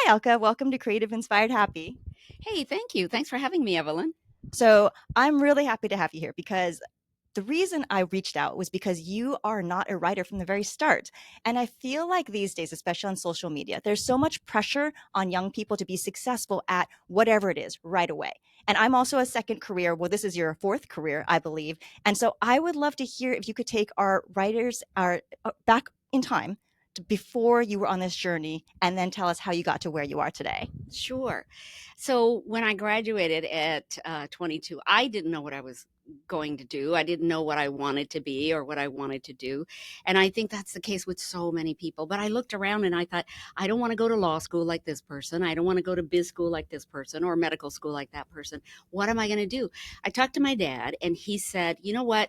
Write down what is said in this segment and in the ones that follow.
Hi, Alka. Welcome to Creative Inspired Happy. Hey, thank you. Thanks for having me, Evelyn. So, I'm really happy to have you here because the reason I reached out was because you are not a writer from the very start. And I feel like these days, especially on social media, there's so much pressure on young people to be successful at whatever it is right away. And I'm also a second career. Well, this is your fourth career, I believe. And so I would love to hear if you could take our writers back in time to before you were on this journey and then tell us how you got to where you are today. Sure. So when I graduated at 22, I didn't know what I was going to do. I didn't know what I wanted to be or what I wanted to do. And I think that's the case with so many people. But I looked around and I thought, I don't want to go to law school like this person. I don't want to go to biz school like this person or medical school like that person. What am I going to do? I talked to my dad and he said, you know what?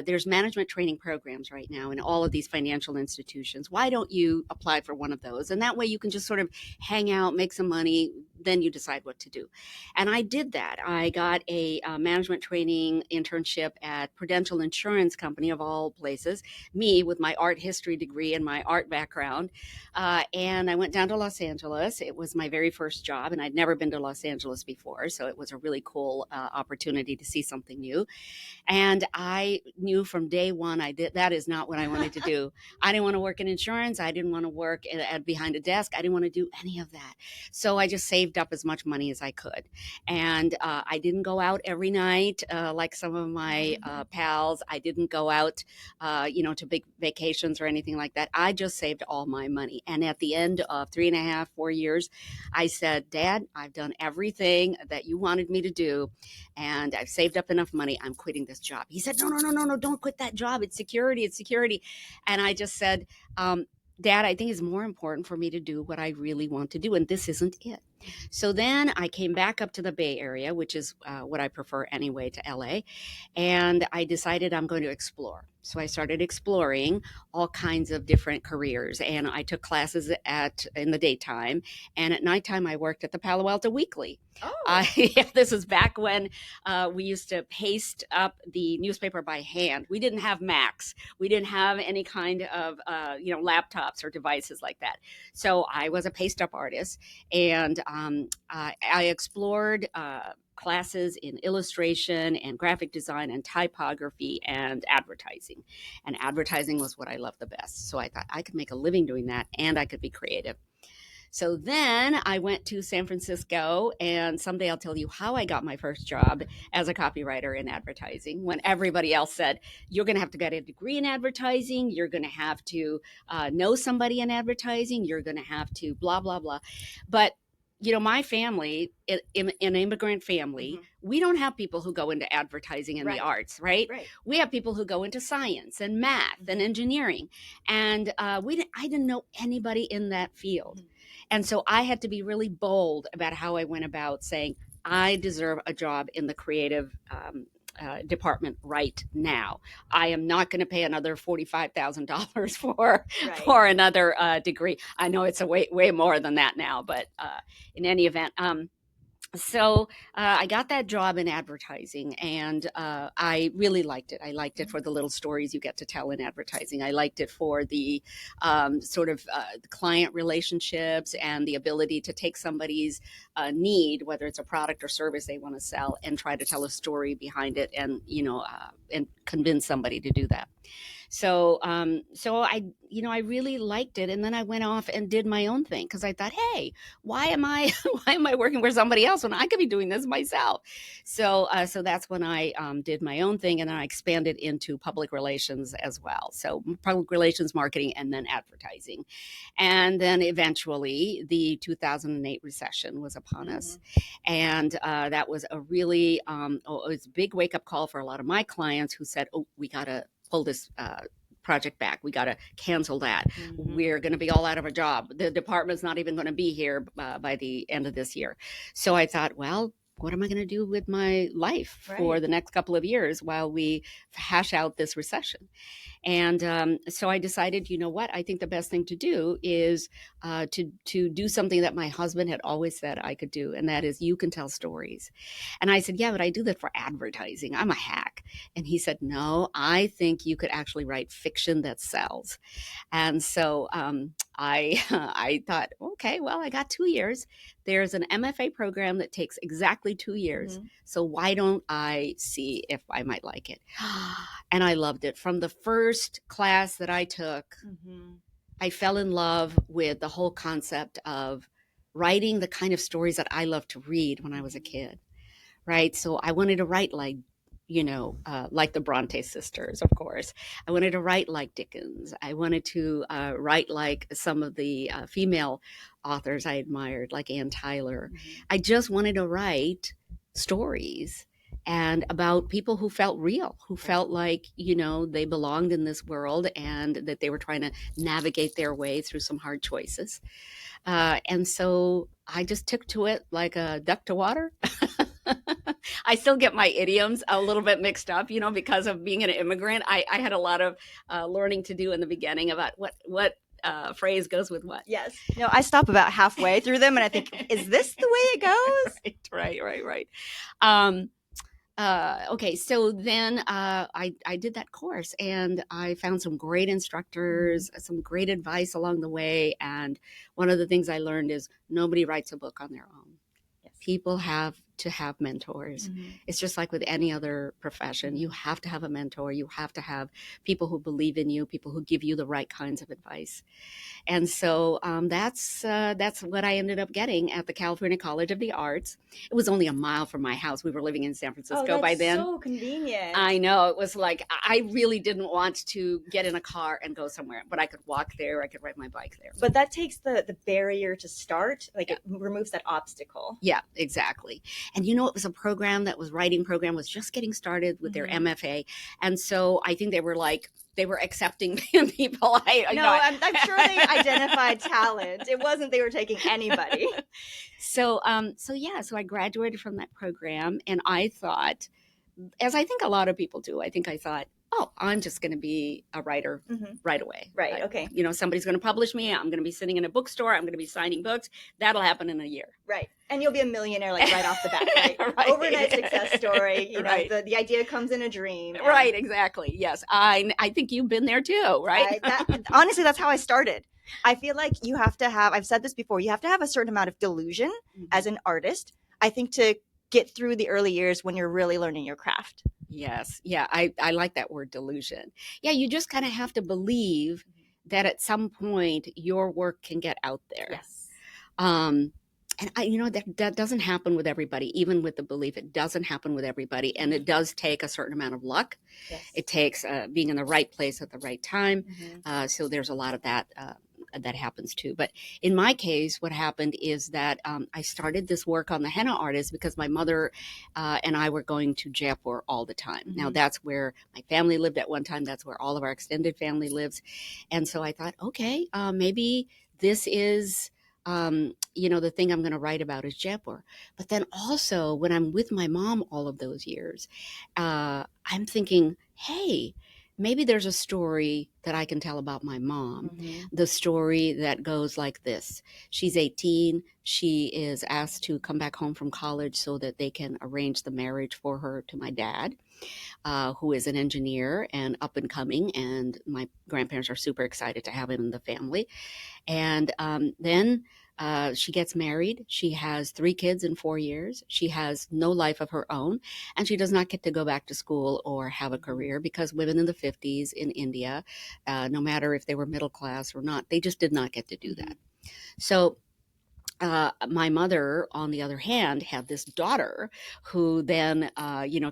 There's management training programs right now in all of these financial institutions. Why don't you apply for one of those? And that way you can just sort of hang out, make some money, then you decide what to do. And I did that. I got a management training internship at Prudential Insurance Company, of all places, me with my art history degree and my art background. And I went down to Los Angeles. It was my very first job, and I'd never been to Los Angeles before. So it was a really cool opportunity to see something new. And I knew from day one, that is not what I wanted to do. I didn't want to work in insurance. I didn't want to work behind a desk. I didn't want to do any of that. So I just saved up as much money as I could. And I didn't go out every night like some of my pals. I didn't go out, to big vacations or anything like that. I just saved all my money. And at the end of 3.5, 4 years, I said, Dad, I've done everything that you wanted me to do, and I've saved up enough money. I'm quitting this job. He said, no, don't quit that job. It's security. It's security. And I just said, Dad, I think it's more important for me to do what I really want to do, and this isn't it. So then I came back up to the Bay Area, which is what I prefer anyway to LA, and I decided I'm going to explore. So I started exploring all kinds of different careers, and I took classes in the daytime, and at nighttime I worked at the Palo Alto Weekly. Oh, Yeah, this is back when we used to paste up the newspaper by hand. We didn't have Macs. We didn't have any kind of laptops or devices like that. So I was a paste up artist, and I explored classes in illustration and graphic design and typography and advertising. And advertising was what I loved the best. So I thought I could make a living doing that and I could be creative. So then I went to San Francisco, and someday I'll tell you how I got my first job as a copywriter in advertising when everybody else said, you're going to have to get a degree in advertising, you're going to have to know somebody in advertising, you're going to have to blah, blah, blah. But my family, an immigrant family, we don't have people who go into advertising and the arts, right? right. We have people who go into science and math and engineering. And I didn't know anybody in that field. And so I had to be really bold about how I went about saying, I deserve a job in the creative department right now. I am not going to pay another $45,000 for another degree. I know it's a way more than that now, but in any event, so I got that job in advertising, and I really liked it. I liked it for the little stories you get to tell in advertising. I liked it for the sort of client relationships and the ability to take somebody's need, whether it's a product or service they want to sell, and try to tell a story behind it, and and convince somebody to do that. So I really liked it, and then I went off and did my own thing because I thought, hey, why am I why am I working for somebody else when I could be doing this myself? So that's when I did my own thing, and then I expanded into public relations as well. So public relations, marketing, and then advertising, and then eventually the 2008 recession was upon us, and that was a really it was a big wake up call for a lot of my clients who said, oh, we gotta pull this project back. We got to cancel that. We're going to be all out of a job. The department's not even going to be here by the end of this year. So I thought, well, what am I going to do with my life for the next couple of years while we hash out this recession? And so I decided, you know what? I think the best thing to do is to do something that my husband had always said I could do, and that is you can tell stories. And I said, yeah, but I do that for advertising. I'm a hack. And he said, no, I think you could actually write fiction that sells. And so I I thought, okay, well, I got 2 years. There's an MFA program that takes exactly 2 years. Mhm. So why don't I see if I might like it? And I loved it. From the first class that I took, Mhm. I fell in love with the whole concept of writing the kind of stories that I loved to read when I was a kid, right? So I wanted to write like the Bronte sisters, of course. I wanted to write like Dickens. I wanted to write like some of the female authors I admired, like Anne Tyler. Mhm. I just wanted to write stories and about people who felt real, who felt like, they belonged in this world and that they were trying to navigate their way through some hard choices. And so I just took to it like a duck to water. I still get my idioms a little bit mixed up, because of being an immigrant. I had a lot of learning to do in the beginning about what phrase goes with what. Yes. No, I stop about halfway through them and I think, is this the way it goes? Right. Okay, so then I did that course and I found some great instructors, some great advice along the way. And one of the things I learned is nobody writes a book on their own. Yes. People have to have mentors. It's just like with any other profession. You have to have a mentor. You have to have people who believe in you, people who give you the right kinds of advice. And so that's what I ended up getting at the California College of the Arts. It was only a mile from my house. We were living in San Francisco by then. So convenient. I know. It was like I really didn't want to get in a car and go somewhere, but I could walk there. I could ride my bike there. But that takes the barrier to start. Like it removes that obstacle. Yeah, exactly. And it was a program that was writing program was just getting started with their MFA. And so I think they were accepting people. I'm sure they identified talent. It wasn't they were taking anybody. So I graduated from that program and I thought, as I think a lot of people do, I thought, oh, I'm just going to be a writer right away. Right. Okay. Somebody's going to publish me. I'm going to be sitting in a bookstore. I'm going to be signing books. That'll happen in a year. Right. And you'll be a millionaire like right off the bat, right? Right. Overnight success story. Right. The idea comes in a dream. Right. Exactly. Yes. I think you've been there too, right? Honestly, that's how I started. I feel like you have to have, I've said this before, you have to have a certain amount of delusion as an artist, I think, to get through the early years when you're really learning your craft. Yes. Yeah. I like that word delusion. Yeah. You just kind of have to believe that at some point your work can get out there. Yes. And that doesn't happen with everybody, even with the belief. It doesn't happen with everybody. And it does take a certain amount of luck. Yes. It takes being in the right place at the right time. So there's a lot of that that happens too. But in my case, what happened is that I started this work on the Henna Artist because my mother and I were going to Jaipur all the time. Now that's where my family lived at one time. That's where all of our extended family lives. And so I thought, okay, maybe this is, the thing I'm going to write about is Jaipur. But then also when I'm with my mom all of those years, I'm thinking, hey, maybe there's a story that I can tell about my mom. The story that goes like this. She's 18. She is asked to come back home from college so that they can arrange the marriage for her to my dad, who is an engineer and up and coming. And my grandparents are super excited to have him in the family. And then she gets married. She has 3 kids in 4 years. She has no life of her own, and she does not get to go back to school or have a career because women in the 50s in India, no matter if they were middle class or not, they just did not get to do that. So my mother, on the other hand, had this daughter who then,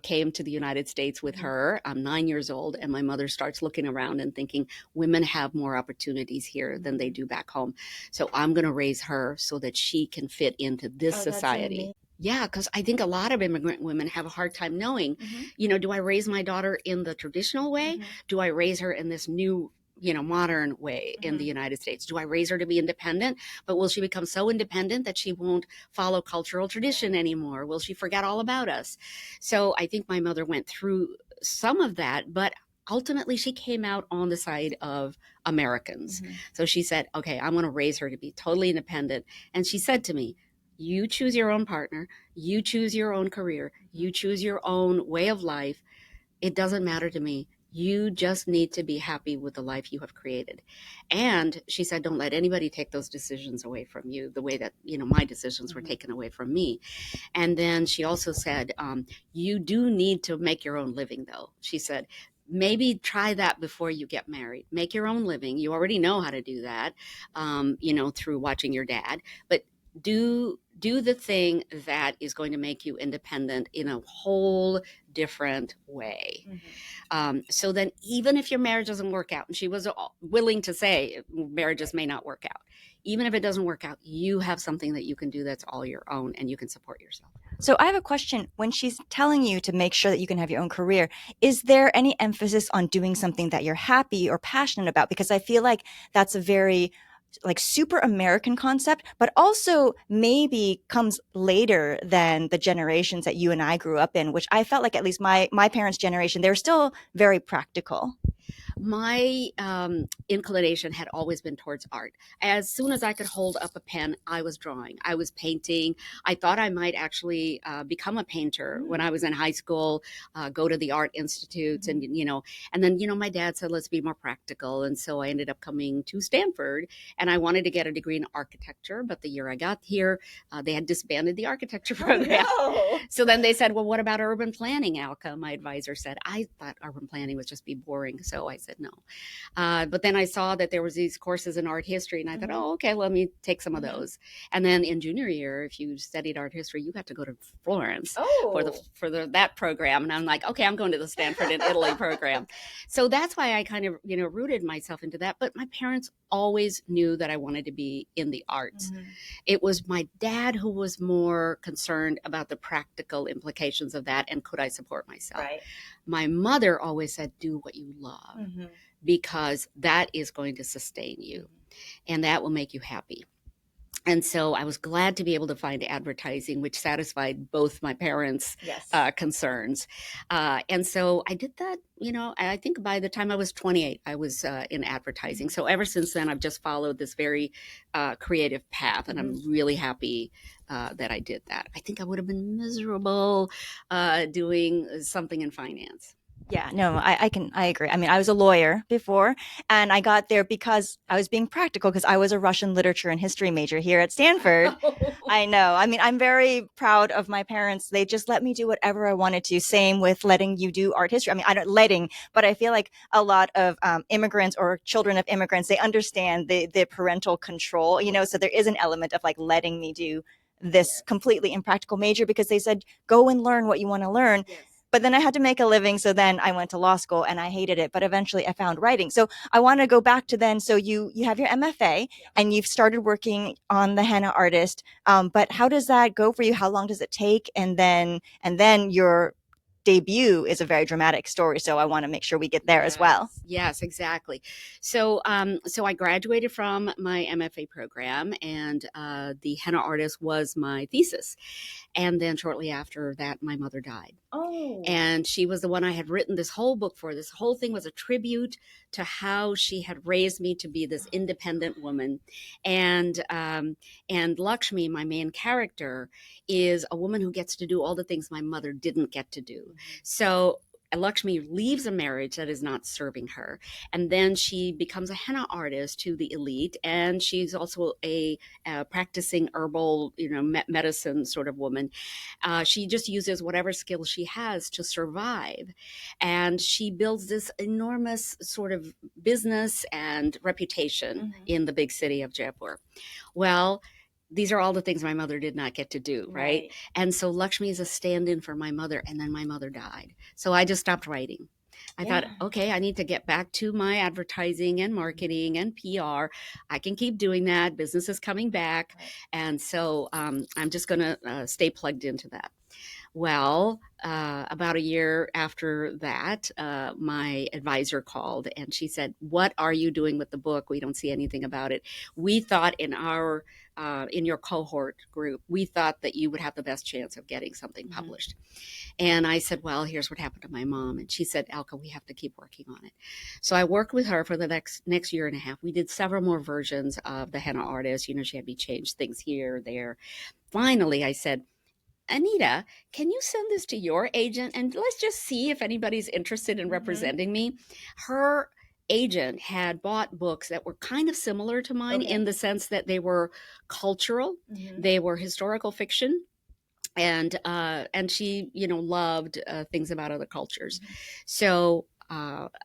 came to the United States with her. I'm 9 years old, and my mother starts looking around and thinking women have more opportunities here than they do back home. So I'm going to raise her so that she can fit into this society. Yeah, because I think a lot of immigrant women have a hard time knowing, do I raise my daughter in the traditional way? Do I raise her in this new modern way in the United States? Do I raise her to be independent? But will she become so independent that she won't follow cultural tradition anymore? Will she forget all about us? So I think my mother went through some of that, but ultimately she came out on the side of Americans. So she said, okay, I'm going to raise her to be totally independent. And she said to me, you choose your own partner, you choose your own career, you choose your own way of life. It doesn't matter to me. You just need to be happy with the life you have created. And she said, don't let anybody take those decisions away from you the way that, my decisions were taken away from me. And then she also said, you do need to make your own living, though. She said, maybe try that before you get married. Make your own living. You already know how to do that, through watching your dad. But do the thing that is going to make you independent in a whole different way. So then even if your marriage doesn't work out, and she was willing to say marriages may not work out, even if it doesn't work out, you have something that you can do that's all your own and you can support yourself. So I have a question. When she's telling you to make sure that you can have your own career, is there any emphasis on doing something that you're happy or passionate about? Because I feel like that's a very like super American concept, but also maybe comes later than the generations that you and I grew up in, which I felt like at least my parents' generation, they were still very practical. My inclination had always been towards art. As soon as I could hold up a pen, I was drawing, I was painting. I thought I might actually become a painter when I was in high school, go to the art institutes, and then my dad said, let's be more practical. And so I ended up coming to Stanford, and I wanted to get a degree in architecture. But the year I got here, they had disbanded the architecture program. Oh, no. So then they said, well, what about urban planning, Alka? My advisor said. I thought urban planning would just be boring. So I said no. But then I saw that there was these courses in art history, and I thought, oh, okay, let me take some of those. And then in junior year, if you studied art history, you got to go to Florence for that program. And I'm like, okay, I'm going to the Stanford in Italy program. So that's why I kind of, rooted myself into that. But my parents always knew that I wanted to be in the arts. It was my dad who was more concerned about the practical implications of that and could I support myself. Right. My mother always said, do what you love, because that is going to sustain you and that will make you happy. And so I was glad to be able to find advertising, which satisfied both my parents' concerns. And so I did that, I think by the time I was 28, I was in advertising. So ever since then, I've just followed this very creative path, and I'm really happy that I did that. I think I would have been miserable doing something in finance. Yeah, no, I agree. I mean, I was a lawyer before, and I got there because I was being practical because I was a Russian literature and history major here at Stanford. I know. I mean, I'm very proud of my parents. They just let me do whatever I wanted to. Same with letting you do art history. I mean, I don't letting, but I feel like a lot of immigrants or children of immigrants, they understand the parental control, so there is an element of like letting me do this completely impractical major because they said, go and learn what you want to learn. But then I had to make a living. So then I went to law school and I hated it. But eventually I found writing. So I want to go back to then. So you have your MFA and you've started working on the Henna Artist. But how does that go for you? How long does it take? And then your debut is a very dramatic story. So I want to make sure we get there as well. Yes, exactly. So I graduated from my MFA program, and the Henna Artist was my thesis. And then shortly after that, my mother died. Oh. And she was the one I had written this whole book for. This whole thing was a tribute to how she had raised me to be this independent woman. And Lakshmi, my main character, is a woman who gets to do all the things my mother didn't get to do. So Lakshmi leaves a marriage that is not serving her, and then she becomes a henna artist to the elite, and she's also a practicing herbal, medicine sort of woman. She just uses whatever skills she has to survive, and she builds this enormous sort of business and reputation in the big city of Jaipur. Well, these are all the things my mother did not get to do, right? And so Lakshmi is a stand-in for my mother, and then my mother died. So I just stopped writing. I thought, okay, I need to get back to my advertising and marketing and PR. I can keep doing that. Business is coming back. And so I'm just going to stay plugged into that. Well, about a year after that, my advisor called and she said, what are you doing with the book? We don't see anything about it. We thought in your cohort group, we thought that you would have the best chance of getting something published. And I said, well, here's what happened to my mom. And she said, Alka, we have to keep working on it. So I worked with her for the next year and a half. We did several more versions of the Henna Artist. She had me change things here, there. Finally, I said, Anita, can you send this to your agent and let's just see if anybody's interested in representing me? Her agent had bought books that were kind of similar to mine in the sense that they were cultural, they were historical fiction, and she loved things about other cultures. So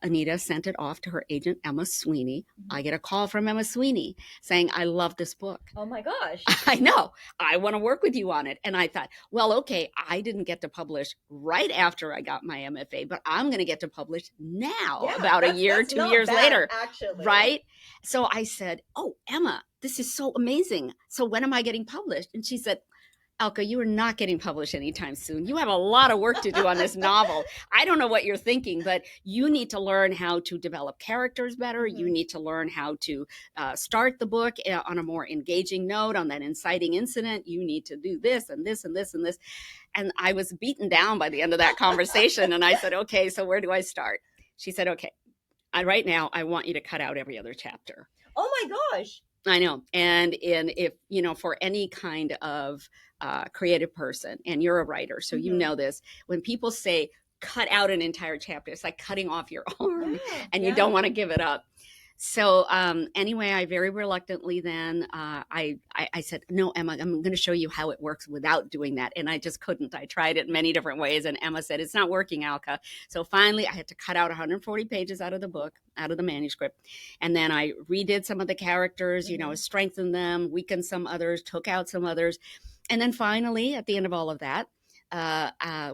Anita sent it off to her agent, Emma Sweeney. I get a call from Emma Sweeney saying, I love this book. Oh my gosh. I know. I want to work with you on it. And I thought, well, okay, I didn't get to publish right after I got my MFA, but I'm going to get to publish now, about a year, 2 years later. Actually. Right? So I said, oh, Emma, this is so amazing. So when am I getting published? And she said, Alka, you are not getting published anytime soon. You have a lot of work to do on this novel. I don't know what you're thinking, but you need to learn how to develop characters better. You need to learn how to start the book on a more engaging note, on that inciting incident. You need to do this and this and this and this. And I was beaten down by the end of that conversation. And I said, okay, so where do I start? She said, okay, right now I want you to cut out every other chapter. Oh my gosh. I know. And if, for any kind of creative person, and you're a writer, so you know this, when people say cut out an entire chapter, it's like cutting off your arm and you don't want to give it up. So anyway, I very reluctantly then, I said, no, Emma, I'm going to show you how it works without doing that. And I just couldn't. I tried it many different ways. And Emma said, it's not working, Alka. So finally, I had to cut out 140 pages out of the book, out of the manuscript. And then I redid some of the characters, strengthened them, weakened some others, took out some others. And then finally, at the end of all of that,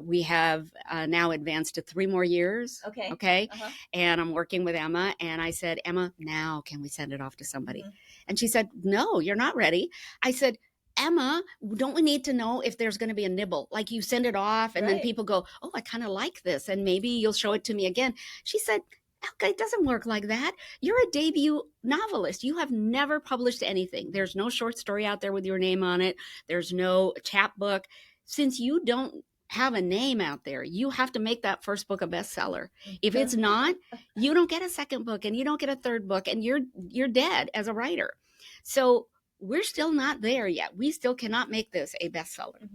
we have now advanced to 3 more years. Okay. And I'm working with Emma. And I said, Emma, now can we send it off to somebody? And she said, no, you're not ready. I said, Emma, don't we need to know if there's going to be a nibble? Like you send it off and then people go, oh, I kind of like this. And maybe you'll show it to me again. She said, Alka, it doesn't work like that. You're a debut novelist. You have never published anything. There's no short story out there with your name on it. There's no chapbook. Since you don't have a name out there, you have to make that first book a bestseller. If it's not, you don't get a second book and you don't get a third book and you're dead as a writer. So we're still not there yet. We still cannot make this a bestseller.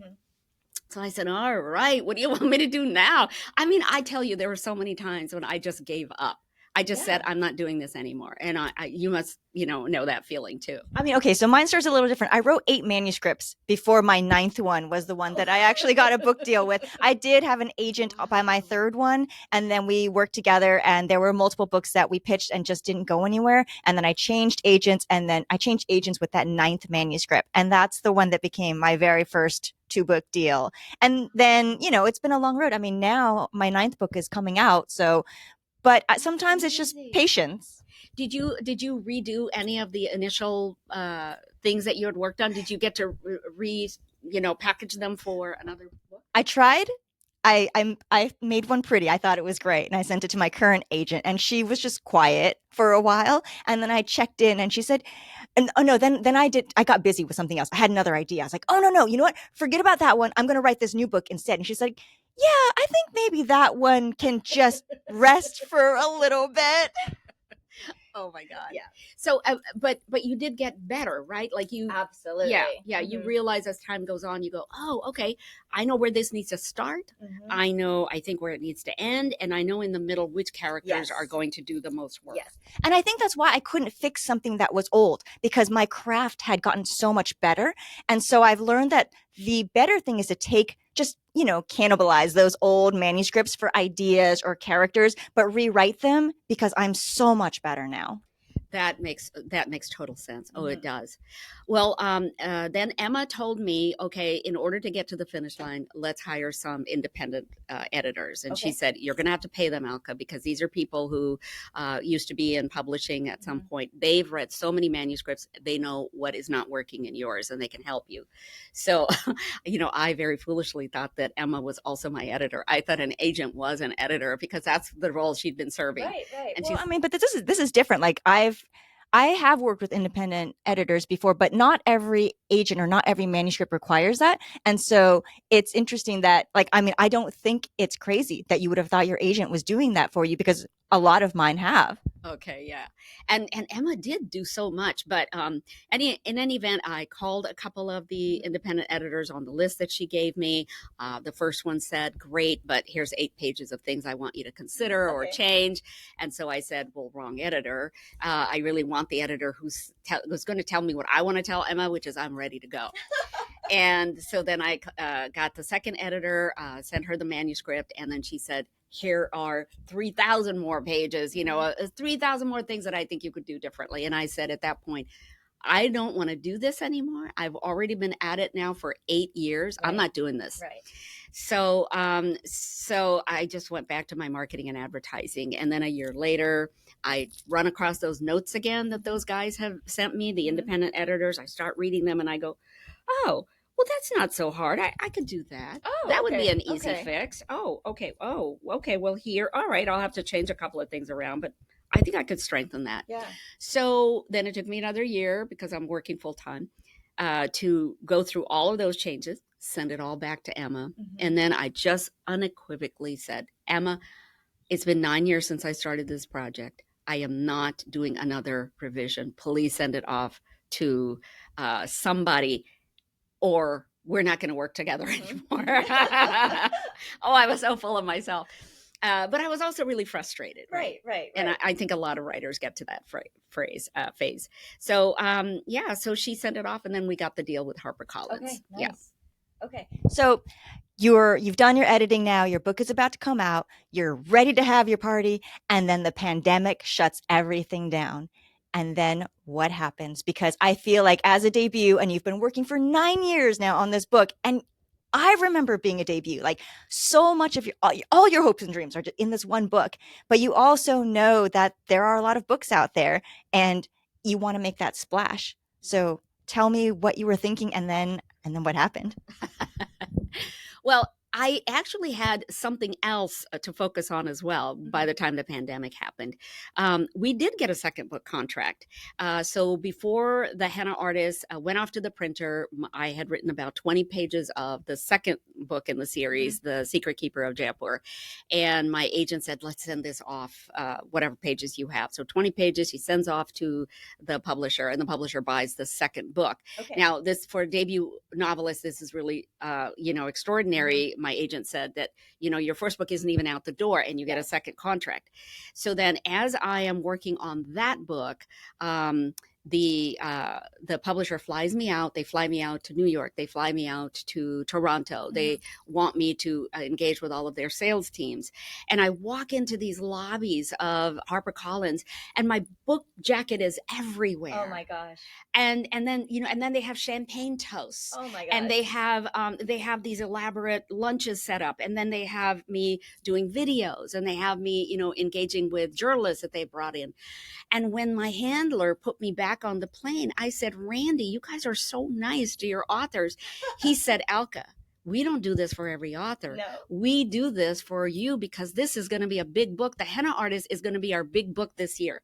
So I said, all right, what do you want me to do now? I mean, I tell you, there were so many times when I just gave up. I just said, I'm not doing this anymore. And you must, know that feeling too. I mean, okay, so mine starts a little different. I wrote 8 manuscripts before my 9th one was the one that I actually got a book deal with. I did have an agent by my 3rd one, and then we worked together, and there were multiple books that we pitched and just didn't go anywhere. And then I changed agents, and then I changed agents with that 9th manuscript. And that's the one that became my very first 2-book deal. And then, it's been a long road. I mean, now my 9th book is coming out, so but sometimes it's just patience. Did you redo any of the initial things that you had worked on? Did you get to package them for another book? I tried. I made one pretty. I thought it was great, and I sent it to my current agent, and she was just quiet for a while, and then I checked in, and she said, and oh no, then I got busy with something else. I had another idea. I was like, oh no, you know what? Forget about that one. I'm going to write this new book instead. And she's like, yeah, I think maybe that one can just rest for a little bit. Oh my God. Yeah. So, but you did get better, right? Like you. Absolutely. Yeah. You realize as time goes on, you go, oh, okay, I know where this needs to start. I think where it needs to end. And I know in the middle, which characters are going to do the most work. Yes. And I think that's why I couldn't fix something that was old, because my craft had gotten so much better. And so I've learned that the better thing is to cannibalize those old manuscripts for ideas or characters, but rewrite them, because I'm so much better now. That makes total sense. Oh, it does. Well, then Emma told me, okay, in order to get to the finish line, let's hire some independent editors. And she said, you're going to have to pay them, Alka, because these are people who used to be in publishing at some point. They've read so many manuscripts. They know what is not working in yours, and they can help you. So, I very foolishly thought that Emma was also my editor. I thought an agent was an editor because that's the role she'd been serving. Right. And but this is different. Like I have worked with independent editors before, but not every agent or not every manuscript requires that. And so it's interesting that, I don't think it's crazy that you would have thought your agent was doing that for you, because a lot of mine have. Okay, yeah. And Emma did do so much, but in any event, I called a couple of the independent editors on the list that she gave me. The first one said, "Great, but here's 8 pages of things I want you to consider or change." And so I said, "Well, wrong editor. I really want the editor who's going to tell me what I want to tell Emma, which is I'm ready to go." And so then I got the second editor, sent her the manuscript, and then she said, "Here are 3,000 more pages, 3,000 more things that I think you could do differently." And I said at that point, I don't want to do this anymore. I've already been at it now for 8 years. Right. I'm not doing this. Right. So I just went back to my marketing and advertising. And then a year later, I run across those notes again that those guys have sent me, the independent editors. I start reading them and I go, "Oh, well, that's not so hard. I could do that. That would be an easy fix. Oh, okay. Oh, okay. Well, here, all right. I'll have to change a couple of things around, but I think I could strengthen that." Yeah. So then it took me another year because I'm working full time to go through all of those changes, send it all back to Emma. And then I just unequivocally said, "Emma, it's been 9 years since I started this project. I am not doing another revision. Please send it off to somebody, or we're not going to work together anymore." Oh, I was so full of myself. But I was also really frustrated. Right. And I think a lot of writers get to that phase. So, so she sent it off, and then we got the deal with HarperCollins. Okay, nice. Yeah. Okay. So you've done your editing now, your book is about to come out, you're ready to have your party, and then the pandemic shuts everything down. And then what happens? Because I feel like as a debut, and you've been working for 9 years now on this book, and I remember being a debut, like so much of all your hopes and dreams are in this one book, but you also know that there are a lot of books out there and you want to make that splash. So tell me what you were thinking and then what happened. Well, I actually had something else to focus on as well by the time the pandemic happened. We did get a second book contract. So before the Henna Artist went off to the printer, I had written about 20 pages of the second book in the series, The Secret Keeper of Jaipur. And my agent said, "Let's send this off, whatever pages you have." So 20 pages, he sends off to the publisher, and the publisher buys the second book. Okay. Now, this, for a debut novelist, this is really, extraordinary. My agent said that, your first book isn't even out the door and you get a second contract. So then as I am working on that book, the publisher flies me out. They fly me out to New York. They fly me out to Toronto. They want me to engage with all of their sales teams. And I walk into these lobbies of HarperCollins, and my book jacket is everywhere. Oh my gosh. And then they have champagne toasts. Oh my gosh. And they have these elaborate lunches set up. And then they have me doing videos, and they have me, engaging with journalists that they brought in. And when my handler put me back on the plane, I said, "Randy, you guys are so nice to your authors." He said, "Alka, we don't do this for every author. No. We do this for you because this is going to be a big book. The Henna Artist is going to be our big book this year."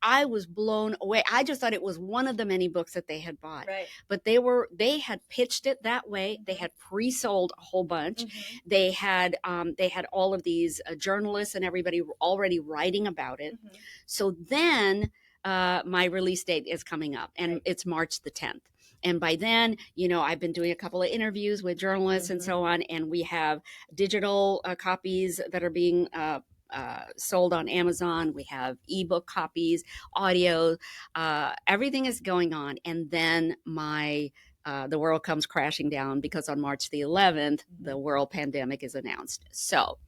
I was blown away. I just thought it was one of the many books that they had bought. Right. But they had pitched it that way. They had pre-sold a whole bunch. They had all of these journalists and everybody already writing about it. So then my release date is coming up, and it's March the 10th. And by then, I've been doing a couple of interviews with journalists and so on, and we have digital copies that are being sold on Amazon. We have ebook copies, audio, everything is going on. And then the world comes crashing down because on March the 11th, the world pandemic is announced. So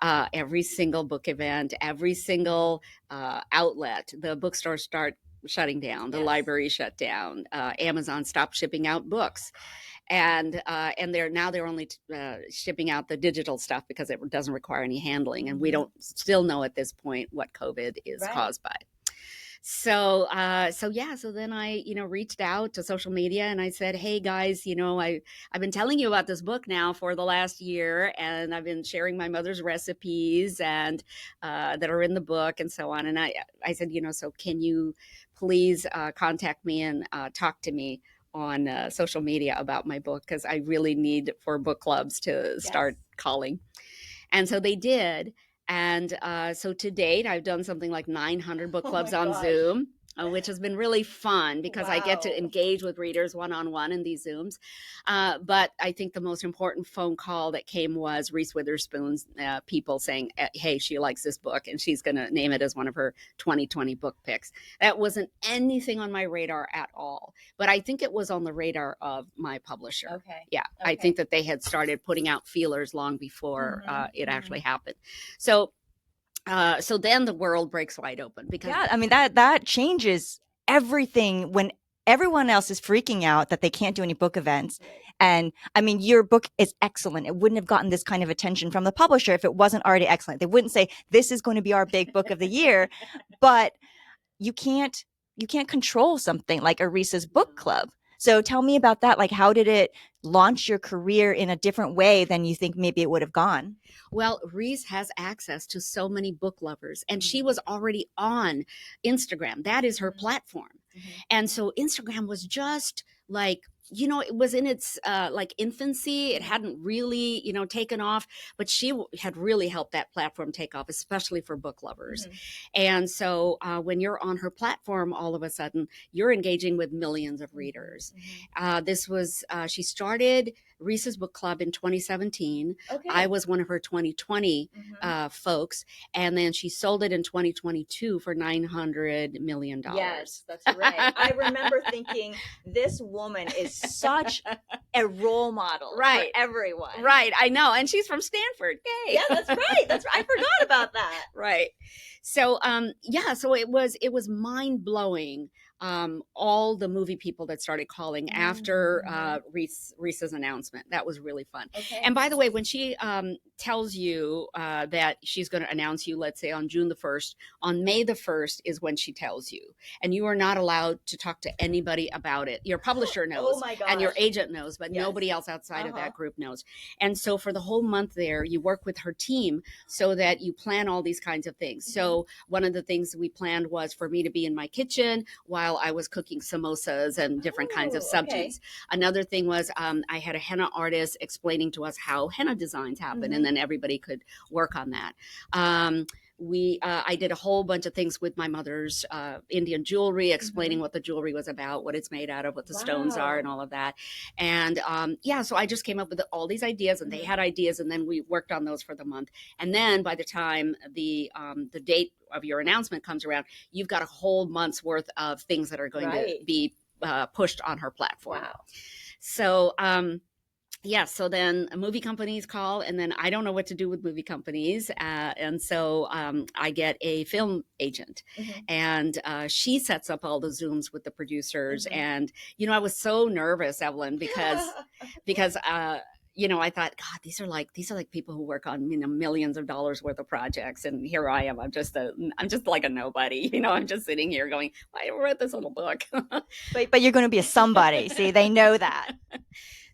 every single book event, every single outlet, the bookstores start shutting down, the library shut down, Amazon stopped shipping out books. And they're only shipping out the digital stuff because it doesn't require any handling. And we don't still know at this point what COVID is caused by. So then I, reached out to social media and I said, "Hey guys, I've been telling you about this book now for the last year, and I've been sharing my mother's recipes and that are in the book and so on." And I said, "So can you please contact me and talk to me on social media about my book, because I really need for book clubs to start calling." And so they did. And so to date, I've done something like 900 book Oh clubs my on gosh. Zoom, which has been really fun because I get to Wow. engage with readers one-on-one in these Zooms. But I think the most important phone call that came was Reese Witherspoon's people saying, hey, she likes this book and she's going to name it as one of her 2020 book picks. That wasn't anything on my radar at all, but I think it was on the radar of my publisher. Okay. Yeah, I Okay. think that they had started putting out feelers long before it actually happened. So then the world breaks wide open because Yeah, I mean that changes everything when everyone else is freaking out that they can't do any book events. And I mean, your book is excellent. It wouldn't have gotten this kind of attention from the publisher if it wasn't already excellent. They wouldn't say this is going to be our big book of the year, but you can't control something like a Reese's book club. So tell me about that. Like, how did it launch your career in a different way than you think maybe it would have gone? Well, Reese has access to so many book lovers, and she was already on Instagram. That is her platform. And so Instagram was just like, it was in its like infancy. It hadn't really, taken off, but she had really helped that platform take off, especially for book lovers. And so when you're on her platform, all of a sudden, you're engaging with millions of readers. She started Reese's Book Club in 2017. Okay. I was one of her 2020 folks, and then she sold it in 2022 for $900 million. Yes, that's right. I remember thinking this woman is such a role model Right. for everyone. Right, I know, and she's from Stanford. Yay! Yeah, that's right. That's right. I forgot about that. Right. So so it was mind blowing. All the movie people that started calling after Reese's announcement. That was really fun. Okay. And by the way, when she tells you that she's going to announce you, let's say on June the 1st, on May the 1st is when she tells you. And you are not allowed to talk to anybody about it. Your publisher knows. Oh my gosh. And your agent knows, but Yes. nobody else outside of that group knows. And so for the whole month there, you work with her team so that you plan all these kinds of things. So one of the things we planned was for me to be in my kitchen while I was cooking samosas and different kinds of subjis. Okay. Another thing was I had a henna artist explaining to us how henna designs happen, and then everybody could work on that. I did a whole bunch of things with my mother's Indian jewelry, explaining what the jewelry was about, what it's made out of, what the stones are, and all of that. And so I just came up with all these ideas, and they had ideas, and then we worked on those for the month. And then by the time the date of your announcement comes around, you've got a whole month's worth of things that are going to be pushed on her platform. Wow. So so then movie companies call, and then I don't know what to do with movie companies. And so I get a film agent, and she sets up all the Zooms with the producers. And, I was so nervous, Evelyn, because I thought, God, these are like people who work on, millions of dollars worth of projects. And here I am. I'm just like a nobody, I'm just sitting here going, I wrote this little book. But you're going to be a somebody. See, they know that.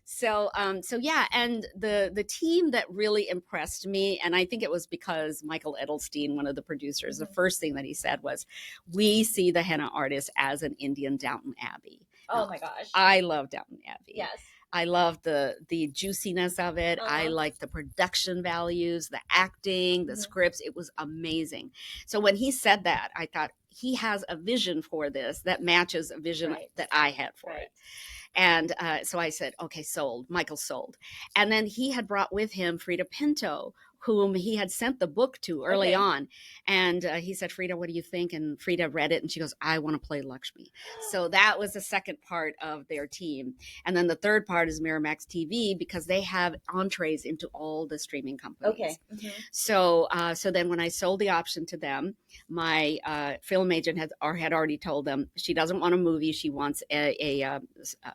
So yeah, and the team that really impressed me, and I think it was because Michael Edelstein, one of the producers, the first thing that he said was, we see the Henna Artist as an Indian Downton Abbey. Oh my gosh. I love Downton Abbey. Yes. I love the juiciness of it. I like the production values, the acting, the scripts. It was amazing. So when he said that, I thought he has a vision for this that matches a vision that I had for it. And so I said, okay, sold. Michael sold. And then he had brought with him Frida Pinto, whom he had sent the book to early on. And he said, Frida, what do you think? And Frida read it, and she goes, I want to play Lakshmi. So that was the second part of their team. And then the third part is Miramax TV, because they have entrees into all the streaming companies. Okay. So then when I sold the option to them, my film agent had already told them she doesn't want a movie. She wants a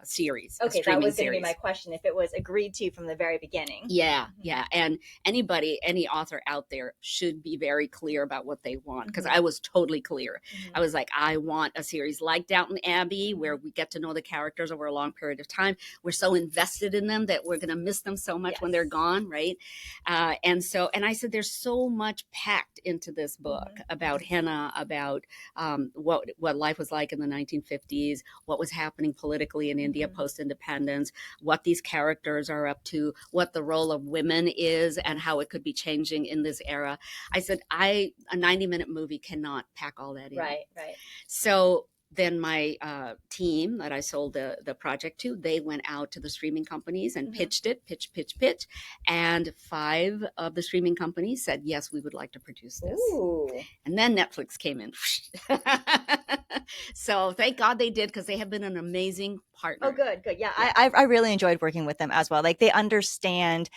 series. Okay, that was going to be my question, if it was agreed to from the very beginning. Yeah. And any author out there should be very clear about what they want, because I was totally clear. I was like, I want a series like Downton Abbey, where we get to know the characters over a long period of time. We're so invested in them that we're going to miss them so much when they're gone, right? And I said, there's so much packed into this book about henna, about what life was like in the 1950s, what was happening politically in India post-independence, what these characters are up to, what the role of women is, and how it could be be changing in this era. I said, a 90-minute movie cannot pack all that in. Right, right. So then my team that I sold the project to, they went out to the streaming companies and pitched it, pitch. And 5 of the streaming companies said, yes, we would like to produce this. Ooh. And then Netflix came in. So thank God they did, because they have been an amazing partner. Oh, good. Yeah, yeah. I really enjoyed working with them as well. Like, they understand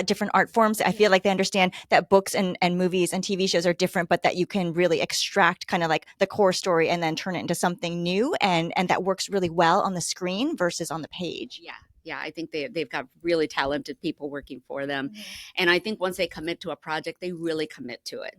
different art forms. I feel like they understand that books and movies and TV shows are different, but that you can really extract kind of like the core story and then turn it into something new, and that works really well on the screen versus on the page. Yeah, I think they've got really talented people working for them. And I think once they commit to a project, they really commit to it.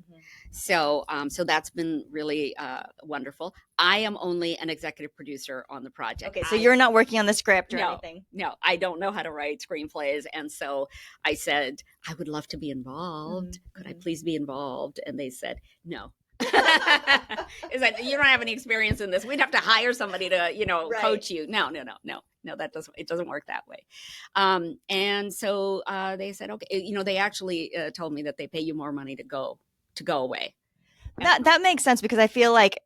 So that's been really wonderful. I am only an executive producer on the project. Okay, so you're not working on the script or anything? No, I don't know how to write screenplays. And so I said, I would love to be involved. Could I please be involved? And they said, no. It's like, you don't have any experience in this. We'd have to hire somebody to, coach you. No, that doesn't work that way. And so they said, okay, they actually told me that they pay you more money to go away. That makes sense, because I feel like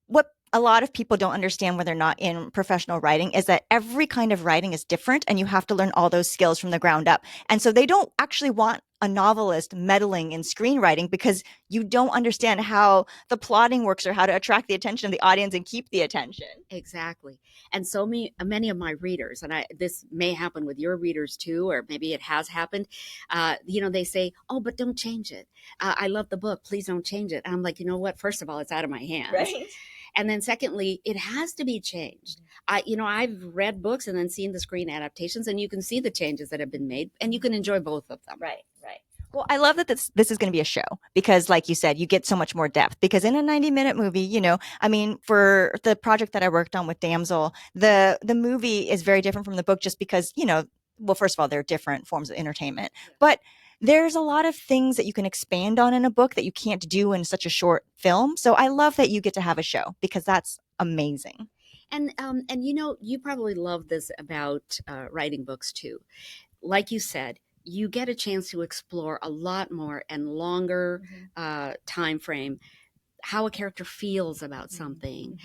what a lot of people don't understand when they're not in professional writing is that every kind of writing is different, and you have to learn all those skills from the ground up. And so they don't actually want a novelist meddling in screenwriting, because you don't understand how the plotting works or how to attract the attention of the audience and keep the attention. Exactly. And so many of my readers, and this may happen with your readers too, or maybe it has happened, they say, oh, but don't change it. I love the book. Please don't change it. And I'm like, you know what? First of all, it's out of my hands. Right. And then secondly, it has to be changed. I've read books and then seen the screen adaptations, and you can see the changes that have been made, and you can enjoy both of them. Right. Well, I love that this is going to be a show, because like you said, you get so much more depth, because in a 90-minute movie, for the project that I worked on with Damsel, the movie is very different from the book, just because, well, first of all, they're different forms of entertainment, but there's a lot of things that you can expand on in a book that you can't do in such a short film. So I love that you get to have a show, because that's amazing. And you probably love this about writing books too. Like you said, you get a chance to explore a lot more and longer time frame, how a character feels about something.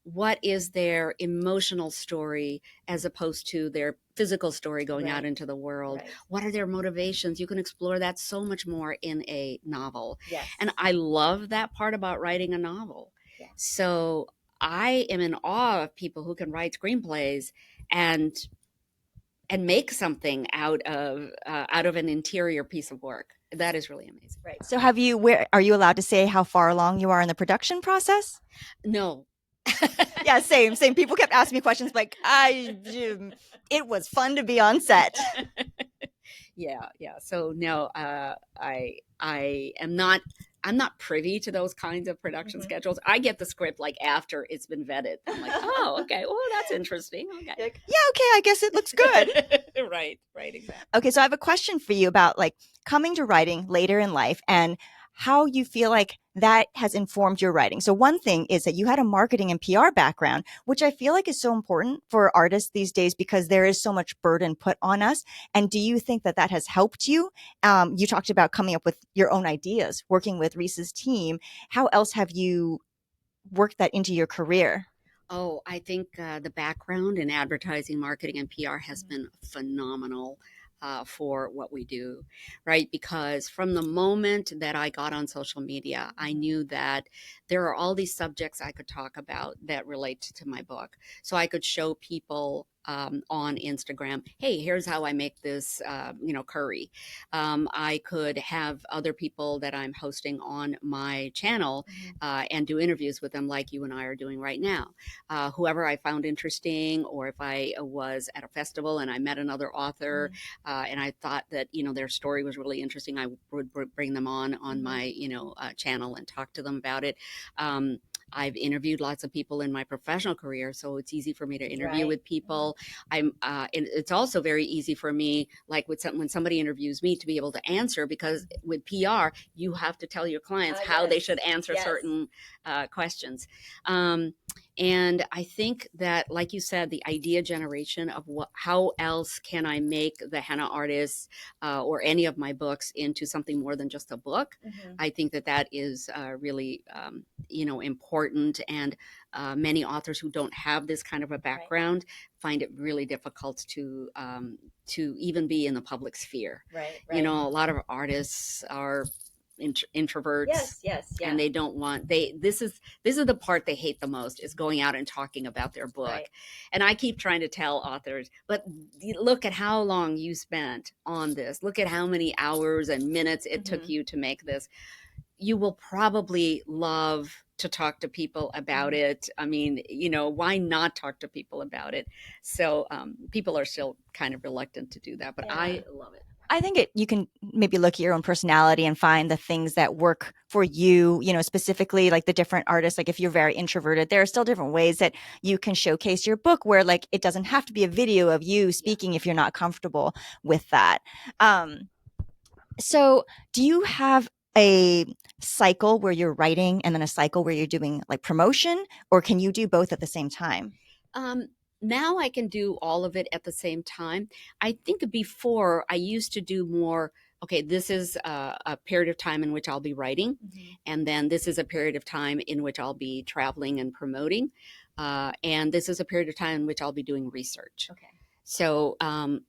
What is their emotional story as opposed to their physical story going out into the world? Right. What are their motivations? You can explore that so much more in a novel. Yes. And I love that part about writing a novel. Yes. So I am in awe of people who can write screenplays and make something out of an interior piece of work. That is really amazing. Right. So are you allowed to say how far along you are in the production process? No. Yeah, same. People kept asking me questions like, it was fun to be on set. Yeah. So no, I'm not privy to those kinds of production schedules. I get the script like after it's been vetted. I'm like, oh, okay. Well, that's interesting. Okay. Yeah, okay. I guess it looks good. Right, exactly. Okay, so I have a question for you about like coming to writing later in life and how you feel like that has informed your writing. So one thing is that you had a marketing and PR background, which I feel like is so important for artists these days, because there is so much burden put on us. And do you think that has helped you? You talked about coming up with your own ideas, working with Reese's team. How else have you worked that into your career? Oh, I think the background in advertising, marketing, and PR has been phenomenal. For what we do, right? Because from the moment that I got on social media, I knew that there are all these subjects I could talk about that relate to my book. So I could show people on Instagram, hey, here's how I make this, curry. I could have other people that I'm hosting on my channel and do interviews with them like you and I are doing right now. Whoever I found interesting, or if I was at a festival and I met another author and I thought that, their story was really interesting, I would bring them on my, channel and talk to them about it. I've interviewed lots of people in my professional career, so it's easy for me to interview with people. And it's also very easy for me, like when somebody interviews me, to be able to answer, because with PR, you have to tell your clients how they should answer certain questions. And I think that, like you said, the idea generation of how else can I make the Henna Artist or any of my books into something more than just a book. Mm-hmm. I think that is really, important. And many authors who don't have this kind of a background find it really difficult to even be in the public sphere. Right. A lot of artists are introverts. Yes, yeah. And they don't want this is the part they hate the most, is going out and talking about their book. Right. And I keep trying to tell authors, but look at how long you spent on this. Look at how many hours and minutes it took you to make this. You will probably love to talk to people about it. I mean, why not talk to people about it? So people are still kind of reluctant to do that, but I love it. I think you can maybe look at your own personality and find the things that work for you, specifically like the different artists. Like if you're very introverted, there are still different ways that you can showcase your book where like it doesn't have to be a video of you speaking if you're not comfortable with that. So do you have a cycle where you're writing and then a cycle where you're doing like promotion, or can you do both at the same time? Now I can do all of it at the same time. I think before I used to do more, okay, this is a period of time in which I'll be writing. Mm-hmm. And then this is a period of time in which I'll be traveling and promoting. And this is a period of time in which I'll be doing research. Okay. So,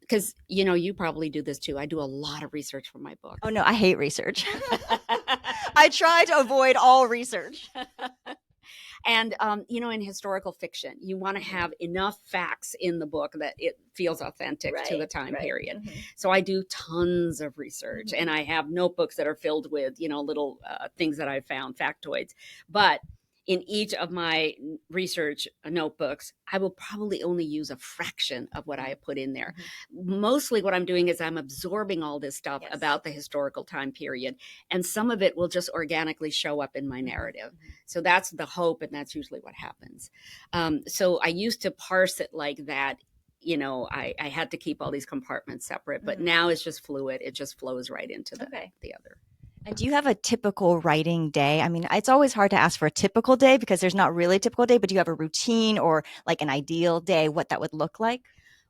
because, you probably do this too. I do a lot of research for my book. Oh, no, I hate research. I try to avoid all research. And, in historical fiction, you want to have enough facts in the book that it feels authentic to the time period. Mm-hmm. So I do tons of research, and I have notebooks that are filled with, little things that I found, factoids. But in each of my research notebooks, I will probably only use a fraction of what I have put in there. Mm-hmm. Mostly what I'm doing is I'm absorbing all this stuff about the historical time period, and some of it will just organically show up in my narrative. Mm-hmm. So that's the hope, and that's usually what happens. So I used to parse it like that. I had to keep all these compartments separate, but now it's just fluid. It just flows right into the other. And do you have a typical writing day? I mean, it's always hard to ask for a typical day because there's not really a typical day, but do you have a routine or like an ideal day, what that would look like?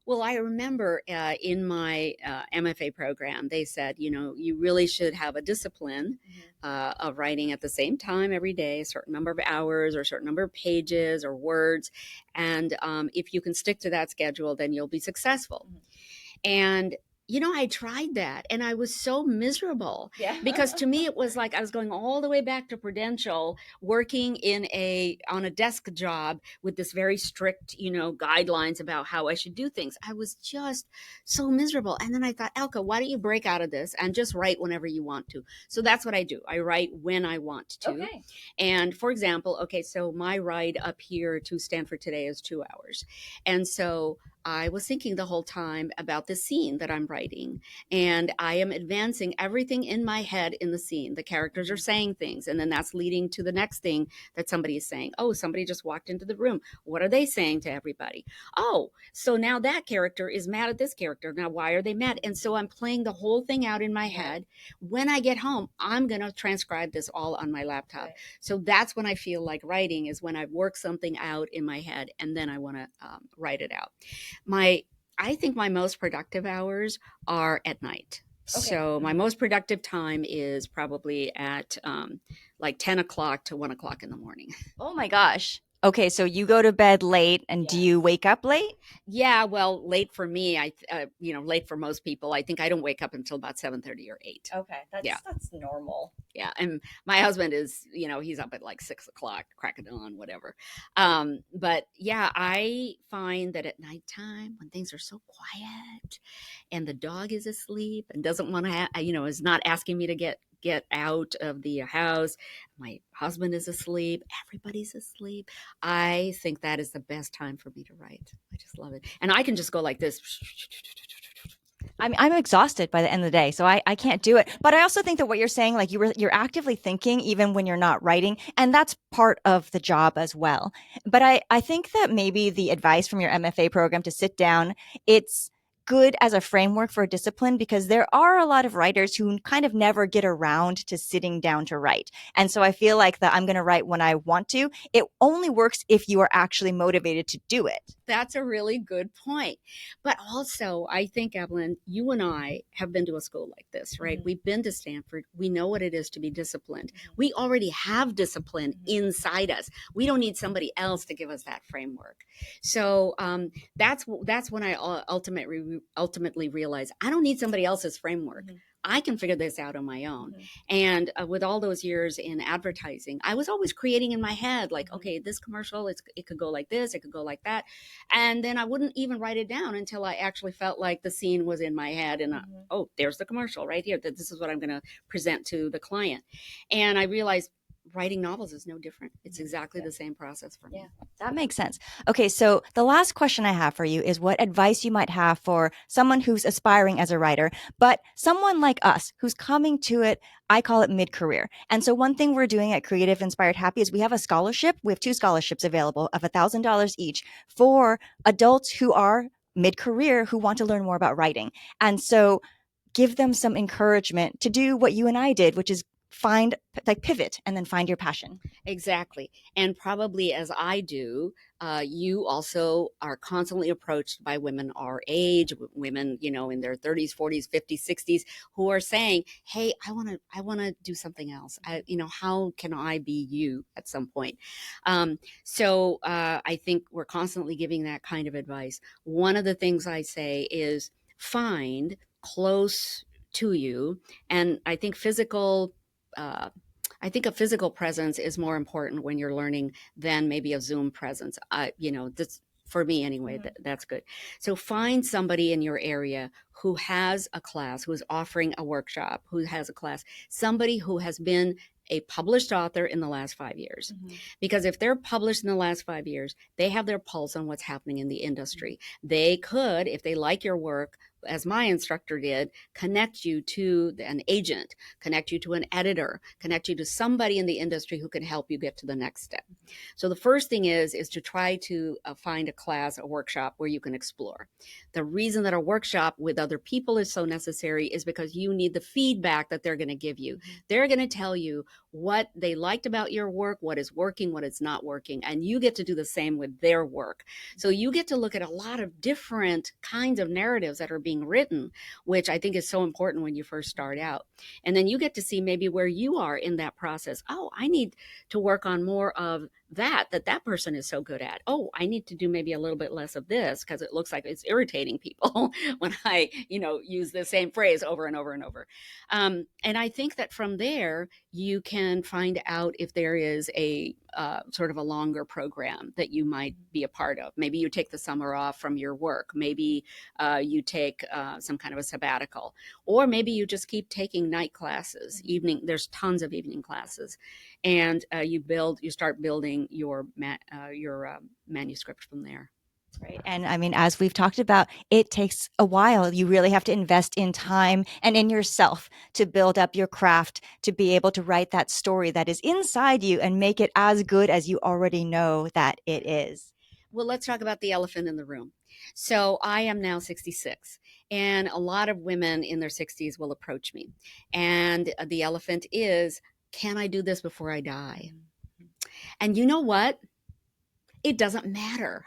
Well, I remember in my MFA program, they said, you really should have a discipline of writing at the same time every day, a certain number of hours or a certain number of pages or words. And if you can stick to that schedule, then you'll be successful. And I tried that and I was so miserable because to me, it was like I was going all the way back to Prudential, working on a desk job with this very strict, guidelines about how I should do things. I was just so miserable. And then I thought, Alka, why don't you break out of this and just write whenever you want to? So that's what I do. I write when I want to. Okay. And for example, so my ride up here to Stanford today is 2 hours. And so I was thinking the whole time about the scene that I'm writing, and I am advancing everything in my head in the scene. The characters are saying things, and then that's leading to the next thing that somebody is saying. Oh, somebody just walked into the room. What are they saying to everybody? Oh, so now that character is mad at this character. Now, why are they mad? And so I'm playing the whole thing out in my head. When I get home, I'm going to transcribe this all on my laptop. Right. So that's when I feel like writing, is when I've worked something out in my head, and then I want to write it out. I think my most productive hours are at night. Okay. So my most productive time is probably at like 10 o'clock to 1 o'clock in the morning. Oh my gosh. Okay, so you go to bed late, and do you wake up late? Yeah, well, late for me, late for most people. I think I don't wake up until about 7:30 or 8. Okay, that's normal. Yeah, and my husband is, he's up at like 6 o'clock, crack of dawn, whatever. But yeah, I find that at nighttime, when things are so quiet, and the dog is asleep and doesn't want to, is not asking me to get out of the house, my husband is asleep, everybody's asleep, I think that is the best time for me to write. I just love it. And I can just go like this. I'm exhausted by the end of the day, so I can't do it. But I also think that what you're saying, like you're actively thinking even when you're not writing, and that's part of the job as well. But I think that maybe the advice from your MFA program to sit down, it's good as a framework for discipline because there are a lot of writers who kind of never get around to sitting down to write. And so I feel like that I'm going to write when I want to. It only works if you are actually motivated to do it. That's a really good point. But also, I think, Evelyn, you and I have been to a school like this, right? Mm-hmm. We've been to Stanford. We know what it is to be disciplined. Mm-hmm. We already have discipline inside us. We don't need somebody else to give us that framework. So that's when I ultimately realized I don't need somebody else's framework. Mm-hmm. I can figure this out on my own. Mm-hmm. And with all those years in advertising, I was always creating in my head, like, Mm-hmm. okay, this commercial, it could go like this, it could go like that. And then I wouldn't even write it down until I actually felt like the scene was in my head. And oh, there's the commercial right here. That this is what I'm going to present to the client. And I realized writing novels is no different. It's exactly the same process for me. Yeah, that makes sense. Okay, so the last question I have for you is what advice you might have for someone who's aspiring as a writer, but someone like us who's coming to it, I call it mid-career. And so one thing we're doing at Creative Inspired Happy is we have a scholarship. We have 2 scholarships available of $1,000 each for adults who are mid-career who want to learn more about writing. And so give them some encouragement to do what you and I did, which is pivot and then find your passion. Exactly. And probably as I do, you also are constantly approached by women our age, women, in their 30s, 40s, 50s, 60s, who are saying, hey, I want to do something else. How can I be you at some point? So I think we're constantly giving that kind of advice. One of the things I say is find close to you. And I think a physical presence is more important when you're learning than maybe a Zoom presence. That's for me anyway. That's good. So find somebody in your area who has a class, who is offering a workshop, who has a class, somebody who has been a published author in the last 5 years. Because if they're published in the last 5 years, they have their pulse on what's happening in the industry. They could, if they like your work, as my instructor did, connect you to an agent, connect you to an editor, connect you to somebody in the industry who can help you get to the next step. So the first thing is to try to find a class, a workshop where you can explore. The reason that a workshop with other people is so necessary is because you need the feedback that they're going to give you. They're going to tell you what they liked about your work, what is working, what is not working, and you get to do the same with their work. So you get to look at a lot of different kinds of narratives that are being written, which I think is so important when you first start out. And then you get to see maybe where you are in that process. Oh, I need to work on more of that person is so good at. Oh, I need to do maybe a little bit less of this because it looks like it's irritating people when I, use the same phrase over and over and over. And I think that from there, you can find out if there is a sort of a longer program that you might be a part of. Maybe you take the summer off from your work. Maybe you take some kind of a sabbatical, or maybe you just keep taking night classes, evening. There's tons of evening classes, and you start building your manuscript from there. Right. And I mean, as we've talked about, it takes a while. You really have to invest in time and in yourself to build up your craft, to be able to write that story that is inside you and make it as good as you already know that it is. Well, let's talk about the elephant in the room. So I am now 66, and a lot of women in their 60s will approach me. And the elephant is, can I do this before I die? And you know what? It doesn't matter.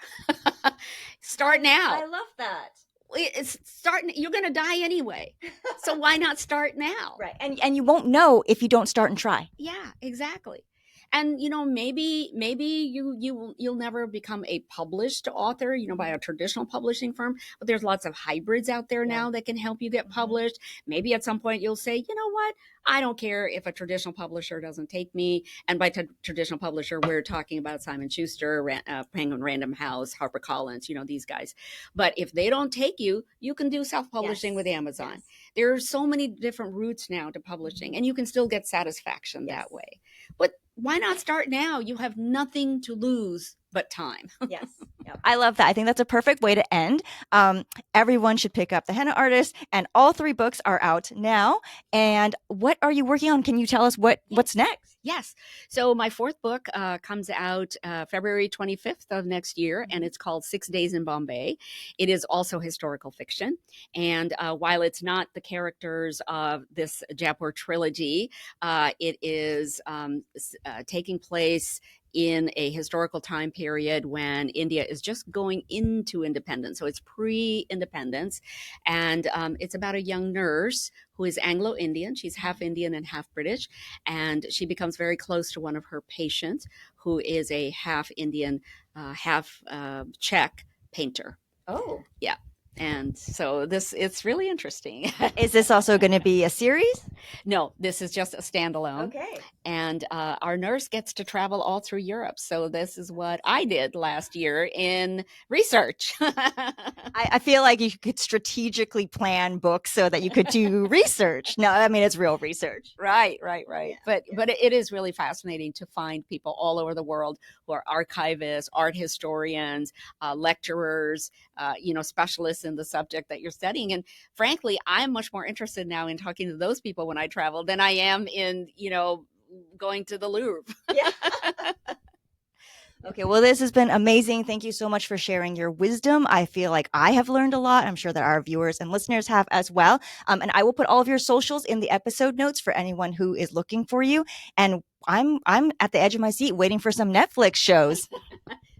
Start now. I love that. It's starting. You're going to die anyway. So why not start now? Right. And you won't know if you don't start and try. Yeah, exactly. And maybe you'll never become a published author, by a traditional publishing firm, but there's lots of hybrids out there now that can help you get published. Maybe at some point you'll say, you know what? I don't care if a traditional publisher doesn't take me. And by traditional publisher, we're talking about Simon Schuster, Penguin Random House, HarperCollins, these guys. But if they don't take you, you can do self-publishing with Amazon. Yes. There are so many different routes now to publishing, and you can still get satisfaction that way. But why not start now? You have nothing to lose but time. Yes, I love that. I think that's a perfect way to end. Everyone should pick up the Henna Artist, and all 3 books are out now. And what are you working on? Can you tell us what's next? Yes. So my 4th book comes out February 25th of next year, and it's called 6 Days in Bombay. It is also historical fiction. And while it's not the characters of this Jaipur trilogy, it is taking place in a historical time period when India is just going into independence. So it's pre-independence. And it's about a young nurse who is Anglo-Indian. She's half Indian and half British. And she becomes very close to one of her patients, who is a half Indian, half Czech painter. Oh. Yeah. And so it's really interesting. Is this also going to be a series? No, this is just a standalone. Okay. And our nurse gets to travel all through Europe. So this is what I did last year in research. I feel like you could strategically plan books so that you could do research. No, I mean, it's real research. Right. Yeah, but it is really fascinating to find people all over the world who are archivists, art historians, lecturers, specialists in the subject that you're studying. And frankly, I'm much more interested now in talking to those people when I travel than I am in, going to the Louvre. Yeah. Okay, well, this has been amazing. Thank you so much for sharing your wisdom. I feel like I have learned a lot. I'm sure that our viewers and listeners have as well. And I will put all of your socials in the episode notes for anyone who is looking for you. And I'm at the edge of my seat waiting for some Netflix shows.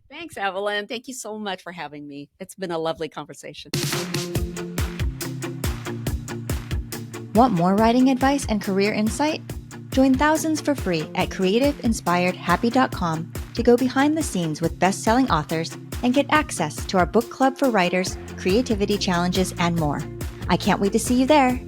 Thanks, Evelyn. Thank you so much for having me. It's been a lovely conversation. Want more writing advice and career insight? Join thousands for free at creativeinspiredhappy.com to go behind the scenes with best-selling authors and get access to our book club for writers, creativity challenges, and more. I can't wait to see you there.